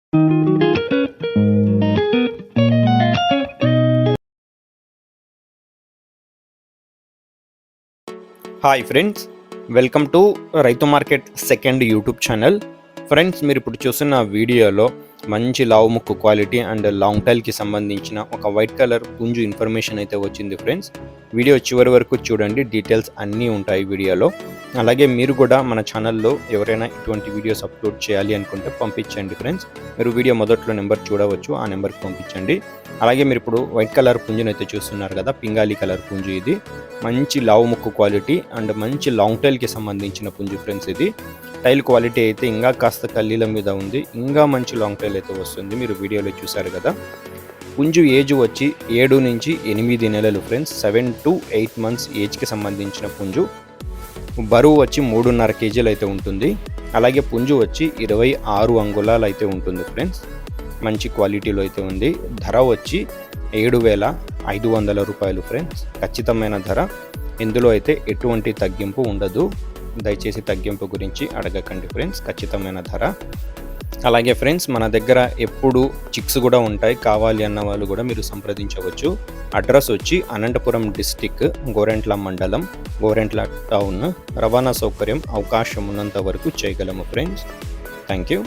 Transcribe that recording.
Hi friends, welcome to రైతు market second YouTube channel. Friends, మీరు ఇప్పుడు చూస్తున్న వీడియోలో మంచి లావు ముక్కు క్వాలిటీ అండ్ లాంగ్ టైల్కి సంబంధించిన ఒక వైట్ కలర్ పుంజు ఇన్ఫర్మేషన్ అయితే వచ్చింది. ఫ్రెండ్స్, వీడియో చివరి వరకు చూడండి, డీటెయిల్స్ అన్నీ ఉంటాయి వీడియోలో. అలాగే మీరు కూడా మన ఛానల్లో ఎవరైనా ఇటువంటి వీడియోస్ అప్లోడ్ చేయాలి అనుకుంటే పంపించండి. ఫ్రెండ్స్, మీరు వీడియో మొదట్లో నెంబర్ చూడవచ్చు, ఆ నెంబర్కి పంపించండి. అలాగే మీరు ఇప్పుడు వైట్ కలర్ పుంజును అయితే చూస్తున్నారు కదా, పింగాలి కలర్ పుంజు. ఇది మంచి లావు ముక్కు క్వాలిటీ అండ్ మంచి లాంగ్ టైల్కి సంబంధించిన పుంజు. ఫ్రెండ్స్, ఇది టైల్ క్వాలిటీ అయితే ఇంకా కాస్త కల్లీల మీద ఉంది, ఇంకా మంచి లాంగ్ టైల్ అయితే వస్తుంది. మీరు వీడియోలో చూసారు కదా. పుంజు ఏజ్ వచ్చి 7 నుంచి 8 నెలలు. ఫ్రెండ్స్, 7 to 8 months ఏజ్కి సంబంధించిన పుంజు. బరువు వచ్చి 3.5 kgs అయితే ఉంటుంది. అలాగే పుంజు వచ్చి 26 అంగుళాలు అయితే ఉంటుంది. ఫ్రెండ్స్, మంచి క్వాలిటీలో అయితే ఉంది. ధర వచ్చి 7,500 రూపాయలు. ఫ్రెండ్స్, ఖచ్చితమైన ధర. ఇందులో అయితే ఎటువంటి తగ్గింపు ఉండదు. దయచేసి తగ్గింపు గురించి అడగకండి ఫ్రెండ్స్, ఖచ్చితమైన ధర. అలాగే ఫ్రెండ్స్, మన దగ్గర ఎప్పుడు చిక్స్ కూడా ఉంటాయి. కావాలి అన్న వాళ్ళు కూడా మీరు సంప్రదించవచ్చు. అడ్రస్ వచ్చి అనంతపురం డిస్టిక్, గోరెంట్ల మండలం, గోరెంట్ల టౌన్. రవాణా సౌకర్యం అవకాశం ఉన్నంత వరకు చేయగలము. Friends, thank you.